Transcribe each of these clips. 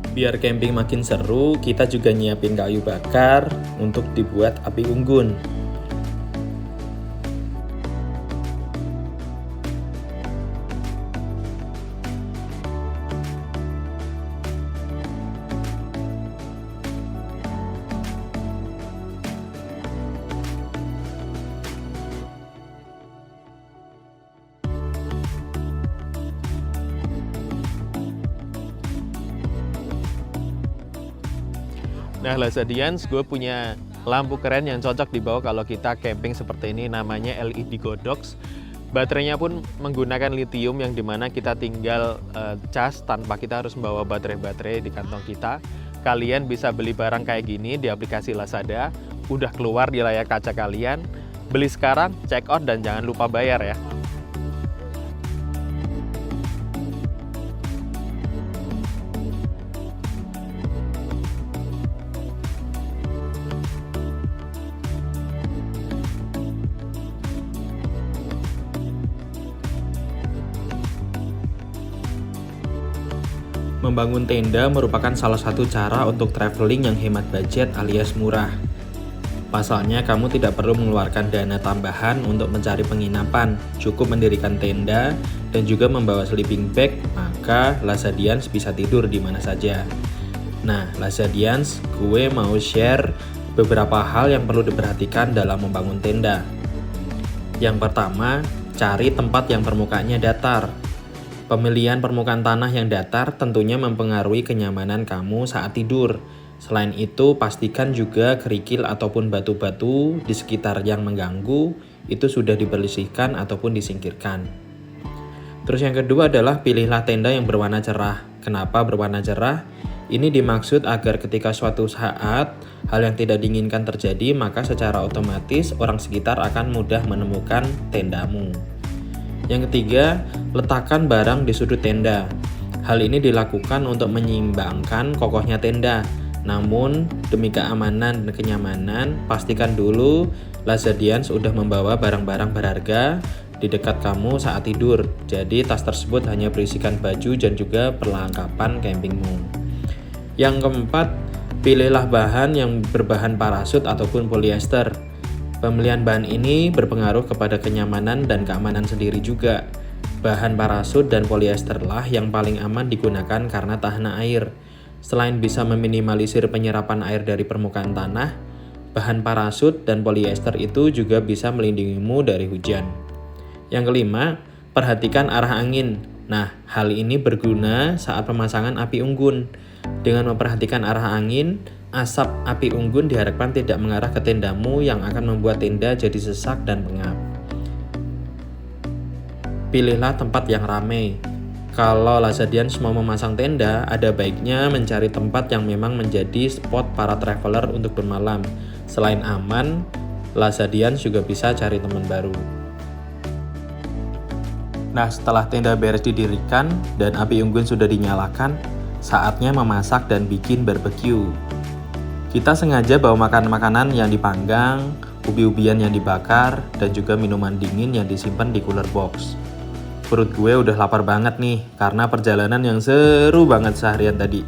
Biar camping makin seru, kita juga nyiapin kayu bakar untuk dibuat api unggun. Nah, Lazadians, gue punya lampu keren yang cocok dibawa kalau kita camping seperti ini, namanya LED Godox. Baterainya pun menggunakan lithium yang dimana kita tinggal cas tanpa kita harus membawa baterai-baterai di kantong kita. Kalian bisa beli barang kayak gini di aplikasi Lazada, udah keluar di layar kaca kalian. Beli sekarang, check out dan jangan lupa bayar ya. Membangun tenda merupakan salah satu cara untuk traveling yang hemat budget alias murah. Pasalnya, kamu tidak perlu mengeluarkan dana tambahan untuk mencari penginapan, cukup mendirikan tenda dan juga membawa sleeping bag, maka Lazadians bisa tidur di mana saja. Nah, Lazadians, gue mau share beberapa hal yang perlu diperhatikan dalam membangun tenda. Yang pertama, cari tempat yang permukaannya datar. Pemilihan permukaan tanah yang datar tentunya mempengaruhi kenyamanan kamu saat tidur. Selain itu, pastikan juga kerikil ataupun batu-batu di sekitar yang mengganggu itu sudah dibersihkan ataupun disingkirkan. Terus yang kedua adalah pilihlah tenda yang berwarna cerah. Kenapa berwarna cerah? Ini dimaksud agar ketika suatu saat hal yang tidak diinginkan terjadi, maka secara otomatis orang sekitar akan mudah menemukan tendamu. Yang ketiga, letakkan barang di sudut tenda. Hal ini dilakukan untuk menyeimbangkan kokohnya tenda. Namun, demi keamanan dan kenyamanan, pastikan dulu Lazadians sudah membawa barang-barang berharga di dekat kamu saat tidur. Jadi, tas tersebut hanya berisikan baju dan juga perlengkapan campingmu. Yang keempat, pilihlah bahan yang berbahan parasut ataupun polyester. Pemilihan bahan ini berpengaruh kepada kenyamanan dan keamanan sendiri juga. Bahan parasut dan polyester lah yang paling aman digunakan karena tahan air. Selain bisa meminimalisir penyerapan air dari permukaan tanah, bahan parasut dan polyester itu juga bisa melindungimu dari hujan. Yang kelima, perhatikan arah angin. Nah, hal ini berguna saat pemasangan api unggun. Dengan memperhatikan arah angin, asap api unggun diharapkan tidak mengarah ke tendamu yang akan membuat tenda jadi sesak dan pengap. Pilihlah tempat yang ramai. Kalau Lazadians mau memasang tenda, ada baiknya mencari tempat yang memang menjadi spot para traveler untuk bermalam. Selain aman, Lazadians juga bisa cari teman baru. Nah, setelah tenda beres didirikan dan api unggun sudah dinyalakan, saatnya memasak dan bikin barbecue. Kita sengaja bawa makanan-makanan yang dipanggang, ubi-ubian yang dibakar, dan juga minuman dingin yang disimpan di cooler box. Perut gue udah lapar banget nih, karena perjalanan yang seru banget seharian tadi.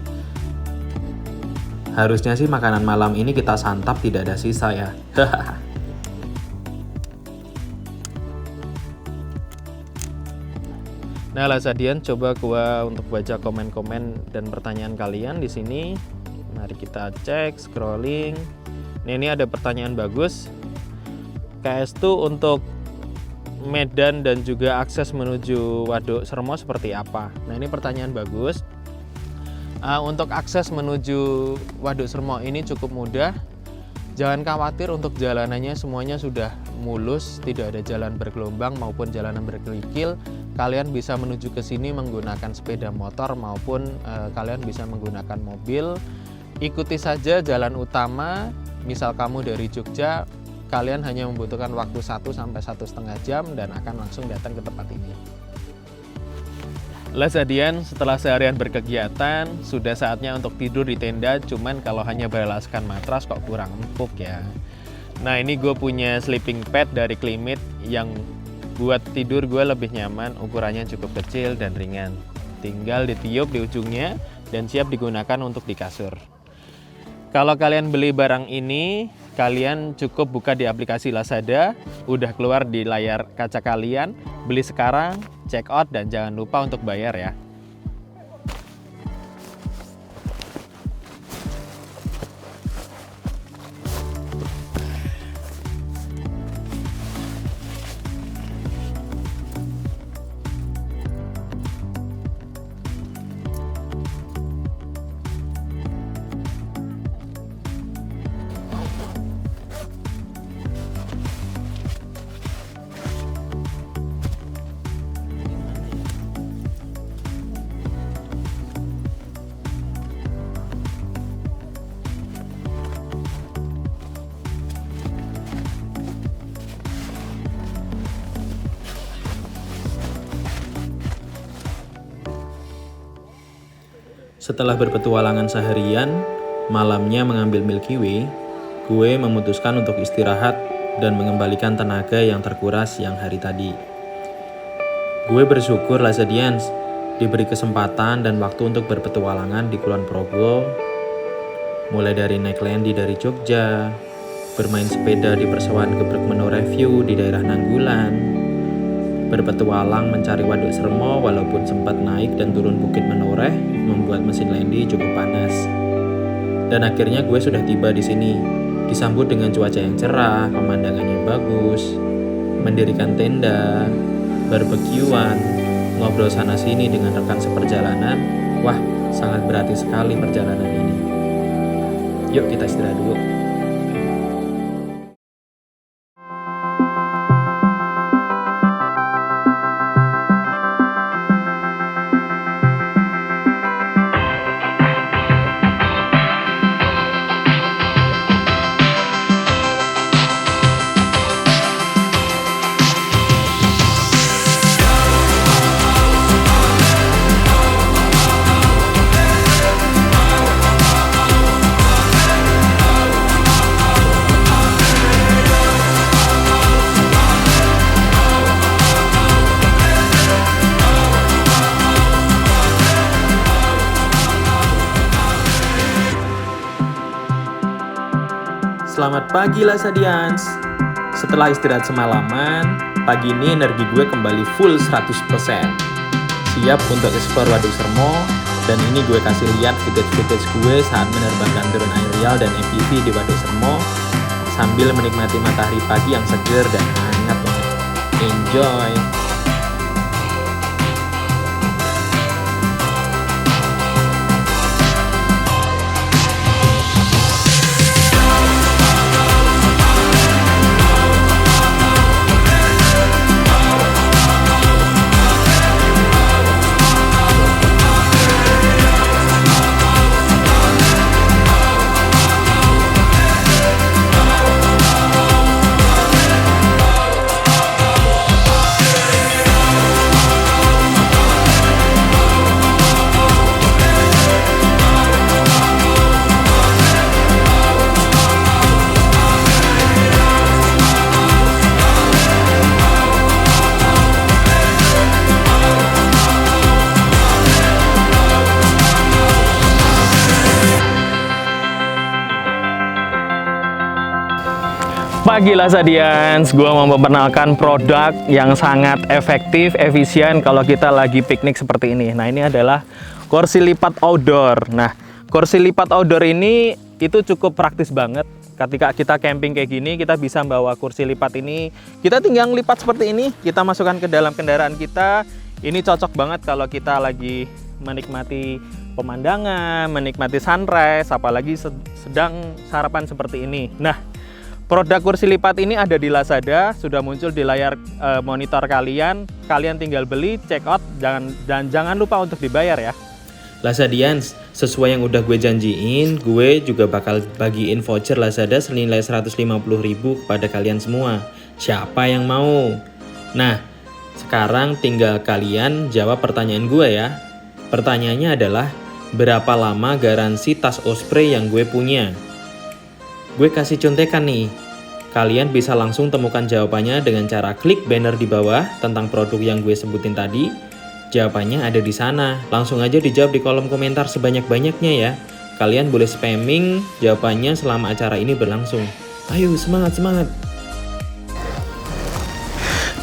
Harusnya sih makanan malam ini kita santap tidak ada sisa ya. Nah, Lazadian, coba gua untuk baca komen-komen dan pertanyaan kalian di sini. Mari kita cek, scrolling. Nah, ini ada pertanyaan bagus. KS tuh untuk medan dan juga akses menuju Waduk Sermo seperti apa? Nah, ini pertanyaan bagus. Untuk akses menuju Waduk Sermo ini cukup mudah. Jangan khawatir, untuk jalanannya semuanya sudah mulus, tidak ada jalan bergelombang maupun jalanan berkerikil. Kalian bisa menuju ke sini menggunakan sepeda motor maupun kalian bisa menggunakan mobil. Ikuti saja jalan utama. Misal kamu dari Jogja, kalian hanya membutuhkan waktu 1 sampai 1,5 jam dan akan langsung datang ke tempat ini. Lazadian, setelah seharian berkegiatan, sudah saatnya untuk tidur di tenda. Cuman kalau hanya beralaskan matras kok kurang empuk ya. Nah, ini gue punya sleeping pad dari Climate yang buat tidur gue lebih nyaman. Ukurannya cukup kecil dan ringan. Tinggal ditiup di ujungnya, dan siap digunakan untuk di kasur. Kalau kalian beli barang ini, kalian cukup buka di aplikasi Lazada, udah keluar di layar kaca kalian, beli sekarang, check out, dan jangan lupa untuk bayar ya. Setelah berpetualangan seharian, malamnya mengambil Milky Way, gue memutuskan untuk istirahat dan mengembalikan tenaga yang terkuras siang hari tadi. Gue bersyukur Lazadians diberi kesempatan dan waktu untuk berpetualangan di Kulon Progo, mulai dari naik Lendi dari Jogja, bermain sepeda di persawahan Gebrek Menoreh View di daerah Nanggulan, berpetualang mencari Waduk Sermo walaupun sempat naik dan turun Bukit Menoreh membuat mesin Lendi cukup panas. Dan akhirnya gue sudah tiba di sini, disambut dengan cuaca yang cerah, pemandangannya bagus, mendirikan tenda, barbekyuan, ngobrol sana sini dengan rekan seperjalanan. Wah, sangat berarti sekali perjalanan ini. Yuk kita istirahat dulu. Selamat pagi Lazadians. Setelah istirahat semalaman, pagi ini energi gue kembali full 100%. Siap untuk explore Waduk Sermo, dan ini gue kasih lihat footage gue saat menerbangkan drone aerial dan FPV di Waduk Sermo sambil menikmati matahari pagi yang seger dan hangat banget. Enjoy! Pagi Lazadians, gue mau memperkenalkan produk yang sangat efektif, efisien kalau kita lagi piknik seperti ini. Nah, ini adalah kursi lipat outdoor. Nah, kursi lipat outdoor ini itu cukup praktis banget. Ketika kita camping kayak gini, kita bisa bawa kursi lipat ini. Kita tinggal lipat seperti ini, kita masukkan ke dalam kendaraan kita. Ini cocok banget kalau kita lagi menikmati pemandangan, menikmati sunrise, apalagi sedang sarapan seperti ini. Nah, produk kursi lipat ini ada di Lazada, sudah muncul di layar monitor kalian. Kalian tinggal beli, check out, dan jangan lupa untuk dibayar ya. Lazadians, sesuai yang udah gue janjiin, gue juga bakal bagiin voucher Lazada senilai 150.000 kepada kalian semua. Siapa yang mau? Nah, sekarang tinggal kalian jawab pertanyaan gue ya. Pertanyaannya adalah, berapa lama garansi tas Osprey yang gue punya? Gue kasih contekan nih. Kalian bisa langsung temukan jawabannya dengan cara klik banner di bawah tentang produk yang gue sebutin tadi. Jawabannya ada di sana. Langsung aja dijawab di kolom komentar sebanyak-banyaknya ya. Kalian boleh spamming jawabannya selama acara ini berlangsung. Ayo semangat!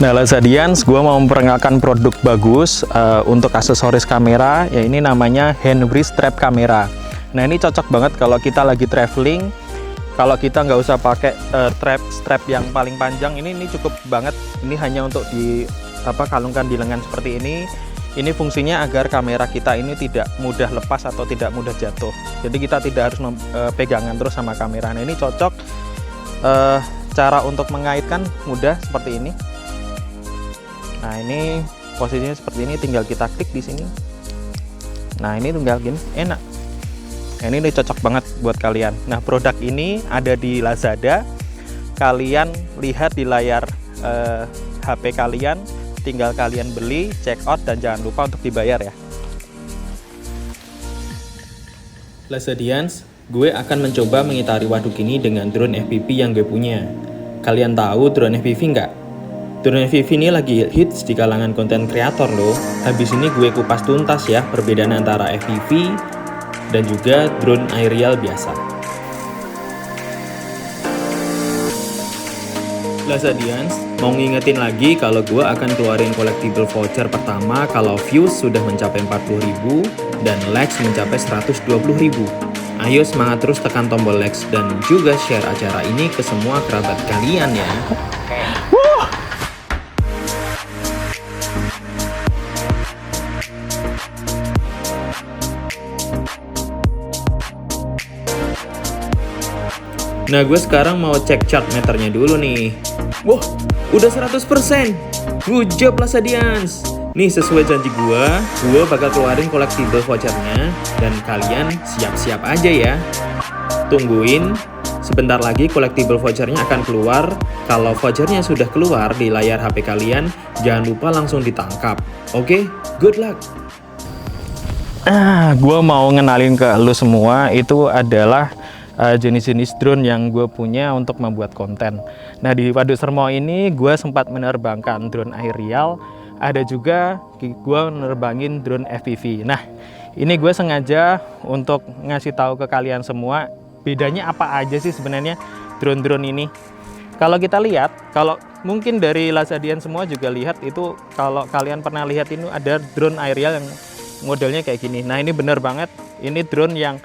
Nah, Lazadians, gue mau memperkenalkan produk bagus untuk aksesoris kamera, ya ini namanya Henry Strap Camera. Nah, ini cocok banget kalau kita lagi traveling, kalau kita nggak usah pakai strap yang paling panjang, ini cukup banget. Ini hanya untuk kalungkan di lengan seperti ini. Ini fungsinya agar kamera kita ini tidak mudah lepas atau tidak mudah jatuh. Jadi kita tidak harus pegangan terus sama kamera. Nah, ini cocok, cara untuk mengaitkan mudah seperti ini. Nah, ini posisinya seperti ini, tinggal kita klik di sini. Nah, ini tinggal gini, enak. Nah, ini cocok banget buat kalian. Nah, produk ini ada di Lazada. Kalian lihat di layar HP kalian, tinggal kalian beli, check out, dan jangan lupa untuk dibayar ya. Lazadians, gue akan mencoba mengitari waduk ini dengan drone FPV yang gue punya. Kalian tahu drone FPV nggak? Drone FPV ini lagi hits di kalangan konten kreator loh. Habis ini gue kupas tuntas ya perbedaan antara FPV dan juga drone aerial biasa. Lazadians, mau ngingetin lagi kalau gue akan keluarin collectible voucher pertama kalau views sudah mencapai 40.000 dan likes mencapai 120.000. Ayo semangat terus tekan tombol likes dan juga share acara ini ke semua kerabat kalian ya. Nah, gue sekarang mau cek chart meternya dulu nih. Wah, udah 100%. Good job Lazadians. Nih, sesuai janji gue bakal keluarin collectible vouchernya. Dan kalian siap-siap aja ya. Tungguin, sebentar lagi collectible vouchernya akan keluar. Kalau vouchernya sudah keluar di layar HP kalian, jangan lupa langsung ditangkap. Oke, good luck. Gue mau ngenalin ke lu semua, itu adalah jenis-jenis drone yang gue punya untuk membuat konten. Nah, di Waduk Sermo ini gue sempat menerbangkan drone aerial, ada juga gue menerbangin drone FPV. Nah, ini gue sengaja untuk ngasih tahu ke kalian semua bedanya apa aja sih sebenarnya drone-drone ini. Kalau kita lihat, kalau mungkin dari Lazadian semua juga lihat itu, kalau kalian pernah lihat ini ada drone aerial yang modelnya kayak gini. Nah, ini bener banget, ini drone yang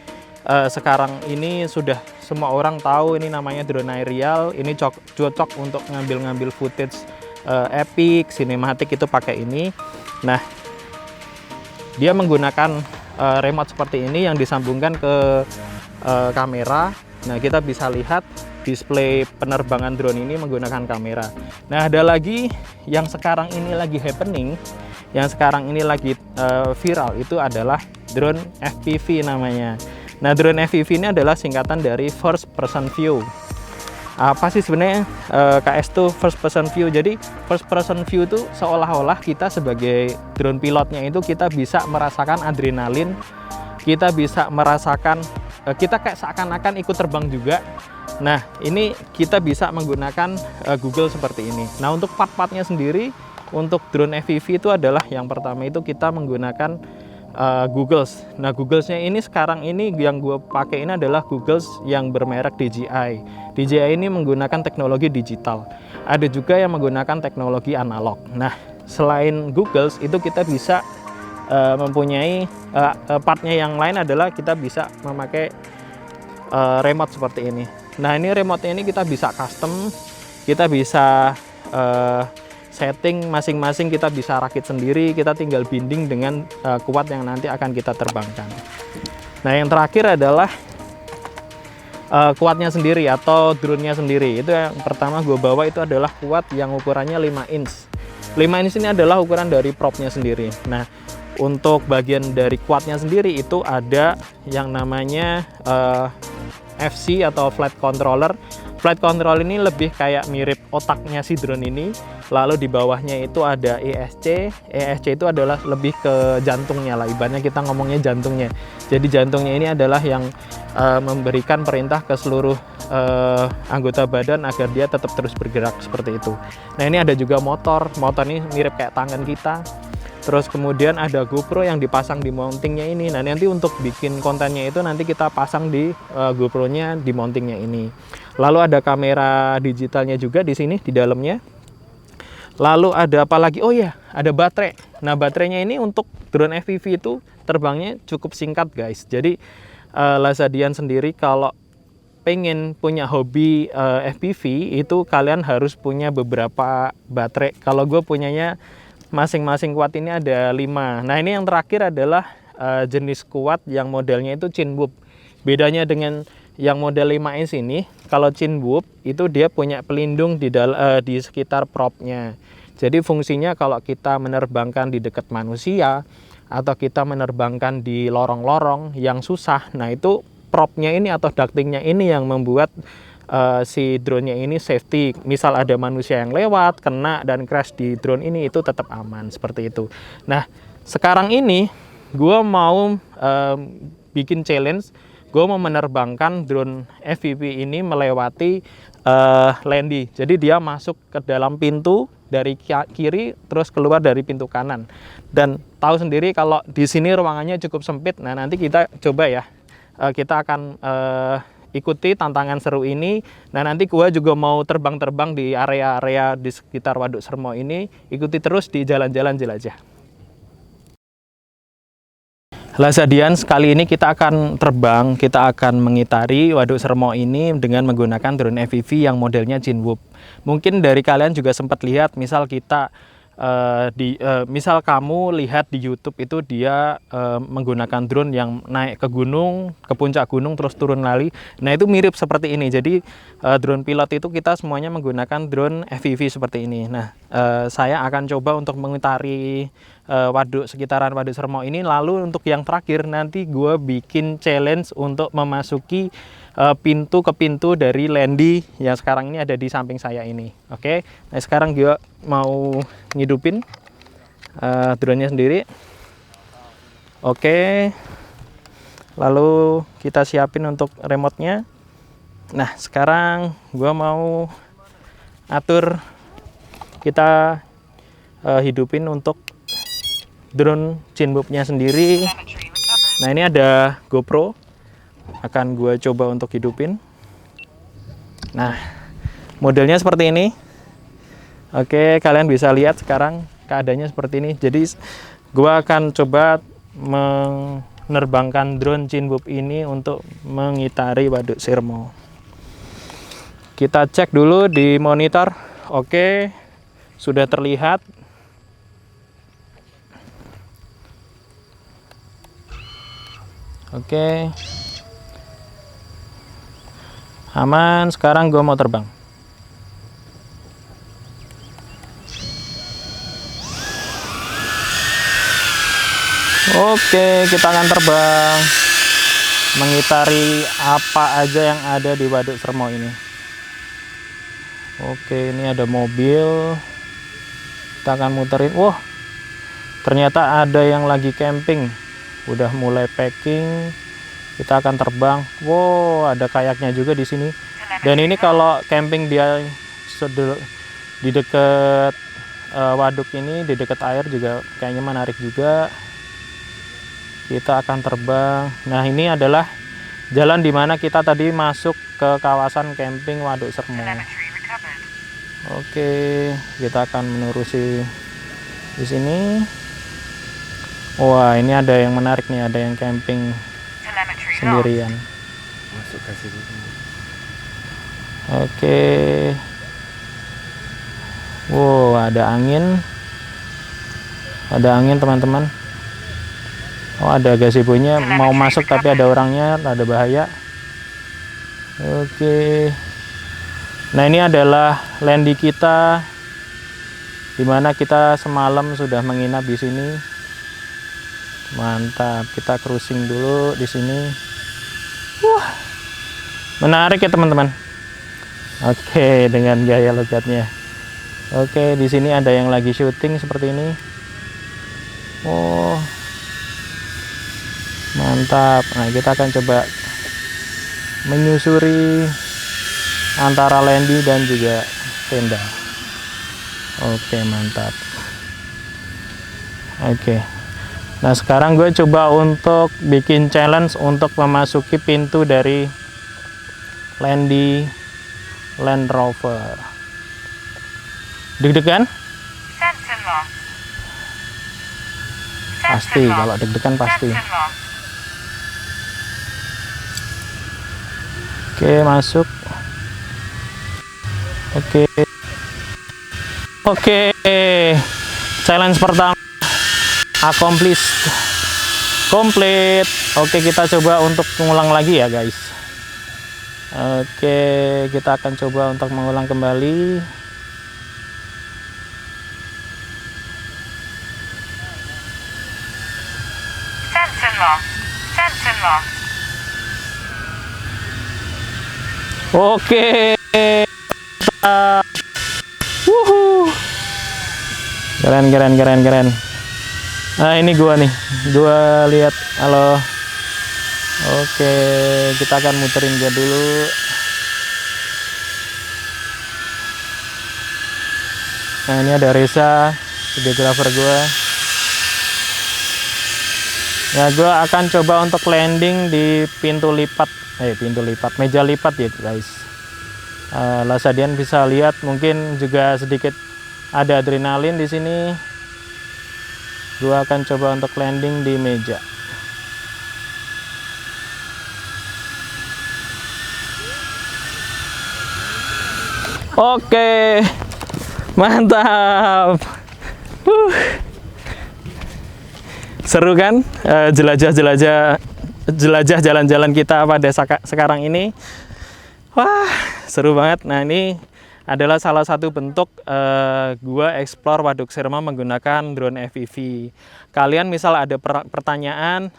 sekarang ini sudah semua orang tahu, ini namanya drone aerial. Ini cocok untuk ngambil footage epic, sinematik, itu pakai ini. Nah, dia menggunakan remote seperti ini yang disambungkan ke kamera. Nah, kita bisa lihat display penerbangan drone ini menggunakan kamera. Nah, ada lagi yang sekarang ini lagi happening, yang sekarang ini lagi viral, itu adalah drone FPV namanya. Nah, drone FPV ini adalah singkatan dari first person view. Apa sih sebenarnya KS itu first person view? Jadi first person view itu seolah-olah kita sebagai drone pilotnya itu kita bisa merasakan adrenalin, kita bisa merasakan, kita kayak seakan-akan ikut terbang juga. Nah, ini kita bisa menggunakan Google seperti ini. Nah, untuk part-partnya sendiri untuk drone FPV itu adalah yang pertama itu kita menggunakan Googles. Nah, Googlesnya ini sekarang ini yang gue pakai ini adalah Googles yang bermerek DJI. DJI ini menggunakan teknologi digital. Ada juga yang menggunakan teknologi analog. Nah, selain Googles itu kita bisa mempunyai partnya yang lain adalah kita bisa memakai remote seperti ini. Nah, ini remote-nya ini kita bisa custom, kita bisa setting masing-masing, kita bisa rakit sendiri, kita tinggal binding dengan kuat yang nanti akan kita terbangkan. Nah, yang terakhir adalah kuatnya sendiri atau drone-nya sendiri. Itu yang pertama gue bawa itu adalah kuat yang ukurannya 5 inch. 5 inch ini adalah ukuran dari prop-nya sendiri. Nah, untuk bagian dari kuatnya sendiri itu ada yang namanya FC atau flight controller. Flight control ini lebih kayak mirip otaknya si drone ini. Lalu di bawahnya itu ada ESC. ESC itu adalah lebih ke jantungnya lah, ibaratnya kita ngomongnya jantungnya. Jadi jantungnya ini adalah yang memberikan perintah ke seluruh anggota badan agar dia tetap terus bergerak seperti itu. Nah, ini ada juga motor. Motor ini mirip kayak tangan kita. Terus kemudian ada GoPro yang dipasang di mountingnya ini. Nah, nanti untuk bikin kontennya itu nanti kita pasang di GoPro-nya di mountingnya ini. Lalu ada kamera digitalnya juga di sini di dalamnya. Lalu ada apa lagi? Oh ya, ada baterai. Nah, baterainya ini untuk drone FPV itu terbangnya cukup singkat, guys. Jadi Lazadian sendiri kalau pengen punya hobi FPV itu kalian harus punya beberapa baterai. Kalau gue punyanya masing-masing kuat ini ada 5. Nah, ini yang terakhir adalah jenis kuat yang modelnya itu Cinewhoop. Bedanya dengan yang model 5 inch ini, kalau Cinewhoop itu dia punya pelindung di sekitar propnya. Jadi fungsinya kalau kita menerbangkan di dekat manusia atau kita menerbangkan di lorong-lorong yang susah, nah itu propnya ini atau ductingnya ini yang membuat si drone-nya ini safety. Misal ada manusia yang lewat, kena dan crash di drone ini, itu tetap aman seperti itu. Nah, sekarang ini gue mau bikin challenge. Gue mau menerbangkan drone FPV ini melewati Landy. Jadi dia masuk ke dalam pintu dari kiri terus keluar dari pintu kanan. Dan tahu sendiri kalau di sini ruangannya cukup sempit. Nah, nanti kita coba ya. Kita akan ikuti tantangan seru ini. Nah, nanti gua juga mau terbang-terbang di area-area di sekitar Waduk Sermo ini. Ikuti terus di jalan-jalan jelajah. Lazadians, kali ini kita akan terbang, kita akan mengitari Waduk Sermo ini dengan menggunakan drone FPV yang modelnya Cinewhoop. Mungkin dari kalian juga sempat lihat, misal kita misal kamu lihat di YouTube itu dia menggunakan drone yang naik ke gunung, ke puncak gunung terus turun lagi. Nah, itu mirip seperti ini. Jadi drone pilot itu kita semuanya menggunakan drone FPV seperti ini. Nah, saya akan coba untuk mengitari waduk sekitaran Waduk Sermo ini. Lalu untuk yang terakhir nanti gue bikin challenge untuk memasuki pintu ke pintu dari Landy yang sekarang ini ada di samping saya ini. Oke, nah sekarang gue mau ngidupin drone-nya sendiri. Oke, lalu kita siapin untuk remote-nya. Nah, sekarang gue mau atur, kita hidupin untuk drone Cinewhoop-nya sendiri. Nah, ini ada GoPro, akan gue coba untuk hidupin. Nah, modelnya seperti ini. Oke, kalian bisa lihat sekarang keadaannya seperti ini. Jadi gue akan coba menerbangkan drone Cinewhoop ini untuk mengitari Waduk Sermo. Kita cek dulu di monitor. Oke, sudah terlihat. Oke, aman. Sekarang gue mau terbang. Oke, kita akan terbang mengitari apa aja yang ada di Waduk Sermo ini. Oke, ini ada mobil. Kita akan muterin. Wah, ternyata ada yang lagi camping. Udah mulai packing. Kita akan terbang. Wow, ada kayaknya juga di sini. Dan ini kalau camping dia di dekat waduk ini, di dekat air juga kayaknya menarik juga. Kita akan terbang. Nah, ini adalah jalan di mana kita tadi masuk ke kawasan camping Waduk Sermo. Oke, kita akan menerusi di sini. Wah, ini ada yang menarik nih, ada yang camping sendirian. Masuk ke sini. Oke. Wow, ada angin. Ada angin, teman-teman. Oh, ada gazebo-nya mau masuk tapi ada orangnya, ada bahaya. Oke. Nah, ini adalah Landy kita, dimana kita semalam sudah menginap di sini. Mantap, kita cruising dulu di sini. Wah, menarik ya teman-teman. Oke, dengan gaya logatnya. Oke, di sini ada yang lagi syuting seperti ini. Oh, mantap. Nah, kita akan coba menyusuri antara Landy dan juga tenda. Oke, mantap. Oke. Nah sekarang gue coba untuk bikin challenge untuk memasuki pintu dari Land Rover. Deg-degan? Pasti, kalau deg-degan pasti. Oke, masuk. Oke, challenge pertama accomplished, complete. Oke, kita coba untuk mengulang lagi ya guys. Oke, kita akan coba untuk mengulang kembali. Oke. Wuhu. Keren. Nah, ini gua nih. Gua lihat. Halo. Oke, kita akan muterin gua dulu. Nah, ini ada Reza, videografer gua. Ya, gue akan coba untuk landing di pintu lipat, meja lipat ya guys. Lasadian bisa lihat, mungkin juga sedikit ada adrenalin di sini. Gue akan coba untuk landing di meja. Oke, mantap. Seru kan jelajah jalan-jalan kita pada sekarang ini. Wah, seru banget. Nah, ini adalah salah satu bentuk gua explore Waduk Sirma menggunakan drone FPV. Kalian misal ada pertanyaan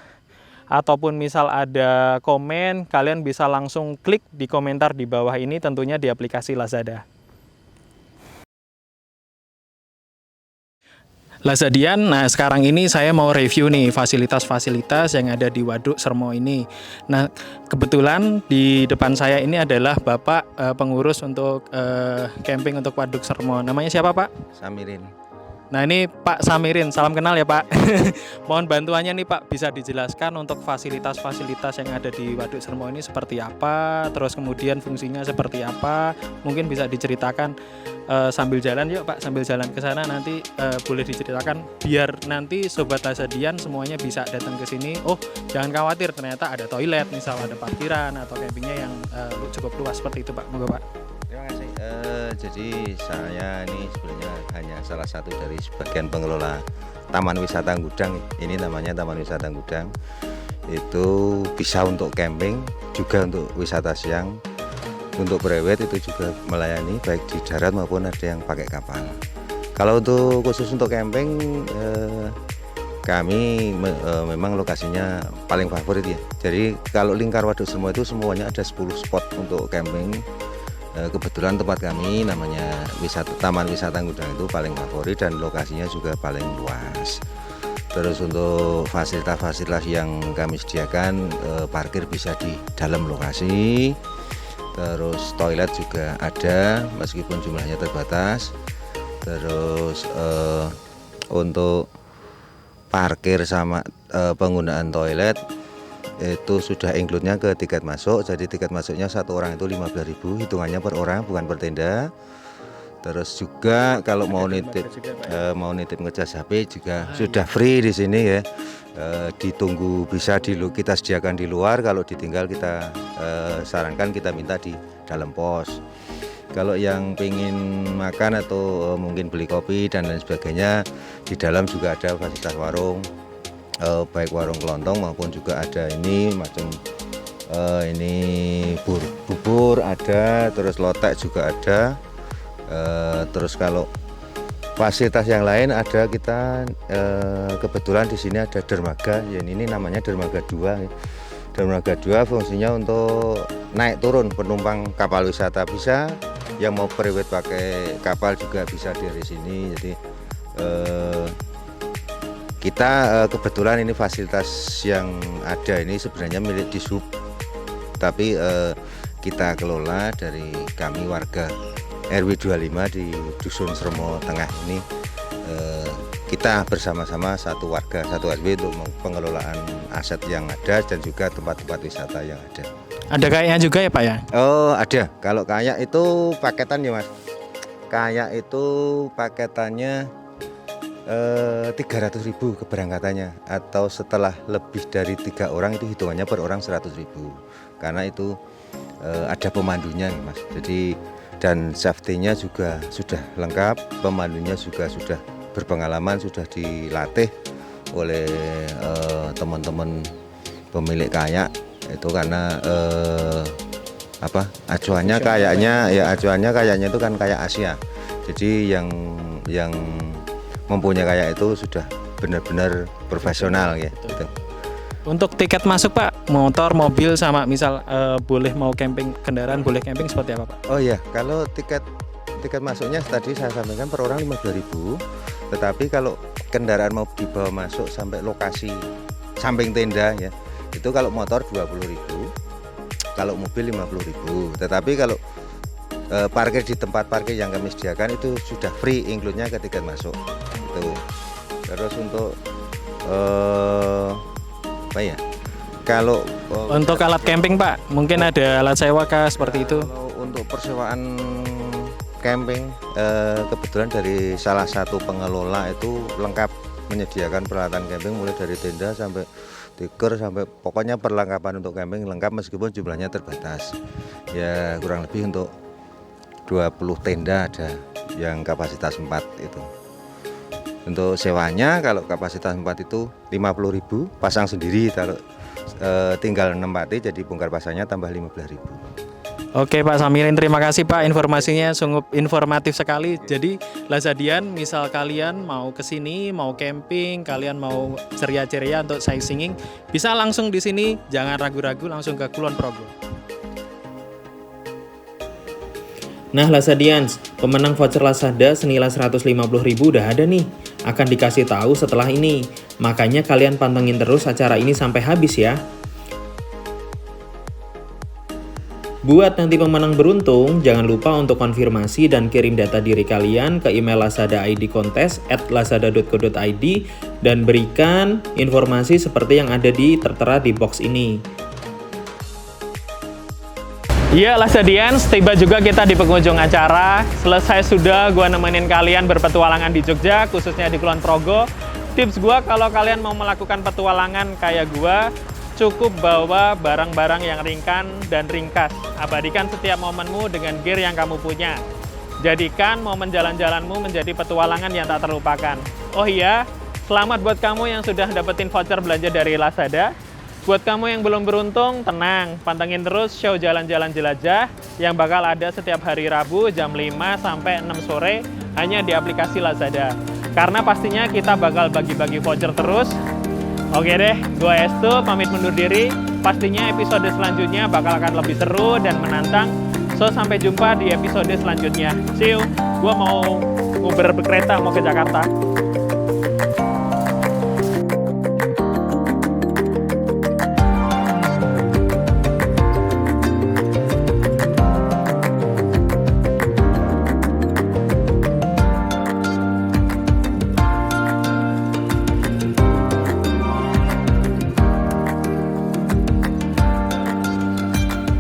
ataupun misal ada komen, kalian bisa langsung klik di komentar di bawah ini, tentunya di aplikasi Lazada. Lazadian, nah sekarang ini saya mau review nih fasilitas-fasilitas yang ada di Waduk Sermo ini. Nah kebetulan di depan saya ini adalah Bapak pengurus untuk camping untuk Waduk Sermo. Namanya siapa Pak? Samirin. Nah ini Pak Samirin, salam kenal ya Pak. Mohon bantuannya nih Pak, bisa dijelaskan untuk fasilitas-fasilitas yang ada di Waduk Sermo ini seperti apa, terus kemudian fungsinya seperti apa, mungkin bisa diceritakan sambil jalan yuk Pak, sambil jalan ke sana nanti boleh diceritakan biar nanti Sobat Lazadian semuanya bisa datang ke sini. Oh jangan khawatir, ternyata ada toilet, misal ada parkiran atau campingnya yang cukup luas seperti itu Pak. Moga Pak. Terima kasih. Jadi saya ini sebenarnya hanya salah satu dari sebagian pengelola Taman Wisata Gudang. Ini namanya Taman Wisata Gudang. Itu bisa untuk camping, juga untuk wisata siang. Untuk prewed itu juga melayani baik di darat maupun ada yang pakai kapal. Kalau untuk khusus untuk camping, kami memang lokasinya paling favorit ya. Jadi kalau lingkar Waduk Sermo itu semuanya ada 10 spot untuk camping. Kebetulan tempat kami namanya Taman Wisata Gudang itu paling favorit dan lokasinya juga paling luas. Terus untuk fasilitas-fasilitas yang kami sediakan, parkir bisa di dalam lokasi. Terus toilet juga ada meskipun jumlahnya terbatas. Terus untuk parkir sama penggunaan toilet itu sudah include-nya ke tiket masuk. Jadi tiket masuknya satu orang itu 15.000, hitungannya per orang bukan per tenda. Terus juga kalau mau nitip ngecas HP juga sudah free di sini ya. Ditunggu bisa kita sediakan di luar, kalau ditinggal kita sarankan kita minta di dalam pos. Kalau yang pengen makan atau mungkin beli kopi dan lain sebagainya, di dalam juga ada fasilitas warung, baik warung kelontong maupun juga ada ini macam ini bubur ada, terus lotek juga ada. Terus kalau fasilitas yang lain ada, kita kebetulan di sini ada dermaga, ya ini namanya dermaga 2. Dermaga 2 fungsinya untuk naik turun penumpang kapal wisata bisa, yang mau prewed pakai kapal juga bisa dari sini. Jadi kita kebetulan ini fasilitas yang ada ini sebenarnya milik Dishub, tapi kita kelola dari kami warga RW 25 di Dusun Sermo Tengah ini. kita bersama-sama satu warga, satu RW untuk pengelolaan aset yang ada dan juga tempat-tempat wisata yang ada. Ada kayaknya juga ya Pak ya? Oh ada, kalau kayak itu paketan ya Mas. Kayak itu paketannya 300.000 keberangkatannya, atau setelah lebih dari 3 orang itu hitungannya per orang 100.000, karena itu ada pemandunya Mas. Jadi dan safety-nya juga sudah lengkap, pemandunya juga sudah berpengalaman, sudah dilatih oleh teman-teman pemilik kayak itu, karena acuannya kayaknya itu kan kayak Asia. Jadi yang mempunyai kayak itu sudah benar-benar profesional ya. Gitu. Untuk tiket masuk Pak, motor, mobil sama misal boleh mau camping, kendaraan boleh camping seperti apa Pak? Oh iya, kalau tiket masuknya tadi saya sampaikan per orang 15.000. Tetapi kalau kendaraan mau dibawa masuk sampai lokasi samping tenda ya, itu kalau motor 20.000, kalau mobil 50.000. Tetapi kalau parkir di tempat parkir yang kami sediakan itu sudah free, include-nya ke tiket masuk. Itu. Terus untuk kalau Untuk alat camping Pak, mungkin ada alat sewa kah seperti itu? Kalau untuk persewaan camping, kebetulan dari salah satu pengelola itu lengkap menyediakan peralatan camping, mulai dari tenda sampai tikar, sampai pokoknya perlengkapan untuk camping lengkap, meskipun jumlahnya terbatas. Ya kurang lebih untuk 20 tenda ada yang kapasitas 4 itu. Untuk sewanya kalau kapasitas 4 itu 50.000, pasang sendiri, kalau tinggal nempati jadi bongkar pasangnya tambah 15.000. Oke Pak Samirin, terima kasih Pak, informasinya sungguh informatif sekali. Jadi Lazadian, misal kalian mau kesini, mau camping, kalian mau ceria-ceria untuk sightseeing, bisa langsung di sini, jangan ragu-ragu, langsung ke Kulon Progo. Nah Lazadians, pemenang voucher Lazada senilai 150.000 udah ada nih. Akan dikasih tahu setelah ini. Makanya kalian pantengin terus acara ini sampai habis ya. Buat nanti pemenang beruntung, jangan lupa untuk konfirmasi dan kirim data diri kalian ke email Lazada ID kontes@lazada.co.id dan berikan informasi seperti yang ada tertera di box ini. Iya Lazadians, tiba juga kita di penghujung acara. Selesai sudah gua nemenin kalian berpetualangan di Jogja, khususnya di Kulon Progo. Tips gua kalau kalian mau melakukan petualangan kayak gua, cukup bawa barang-barang yang ringan dan ringkas. Abadikan setiap momenmu dengan gear yang kamu punya. Jadikan momen jalan-jalanmu menjadi petualangan yang tak terlupakan. Oh iya, selamat buat kamu yang sudah dapetin voucher belanja dari Lazada. Buat kamu yang belum beruntung, tenang, pantengin terus show jalan-jalan jelajah yang bakal ada setiap hari Rabu jam 5 sampai 6 sore hanya di aplikasi Lazada. Karena pastinya kita bakal bagi-bagi voucher terus. Oke deh, gue Estu pamit mundur diri. Pastinya episode selanjutnya bakal akan lebih seru dan menantang. So, sampai jumpa di episode selanjutnya. See you. Gue mau Uber berkereta mau ke Jakarta.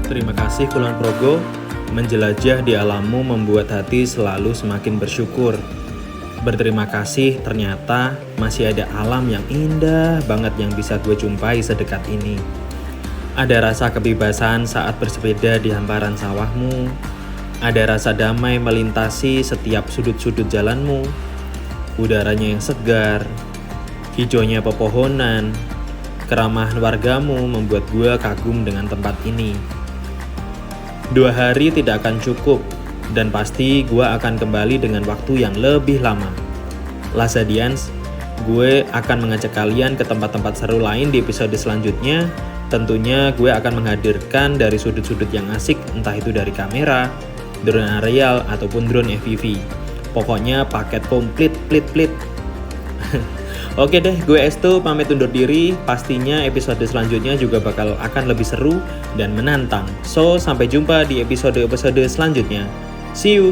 Terima kasih Kulon Progo, menjelajah di alammu membuat hati selalu semakin bersyukur. Berterima kasih, ternyata masih ada alam yang indah banget yang bisa gue jumpai sedekat ini. Ada rasa kebebasan saat bersepeda di hamparan sawahmu. Ada rasa damai melintasi setiap sudut-sudut jalanmu. Udaranya yang segar, hijaunya pepohonan, keramahan wargamu membuat gue kagum dengan tempat ini. 2 hari tidak akan cukup, dan pasti gue akan kembali dengan waktu yang lebih lama. Lazadians, gue akan mengajak kalian ke tempat-tempat seru lain di episode selanjutnya. Tentunya gue akan menghadirkan dari sudut-sudut yang asik, entah itu dari kamera, drone aerial, ataupun drone FPV. Pokoknya paket komplit, plit. Oke deh, gue Estu pamit undur diri. Pastinya episode selanjutnya juga akan lebih seru dan menantang. So, sampai jumpa di episode selanjutnya. See you!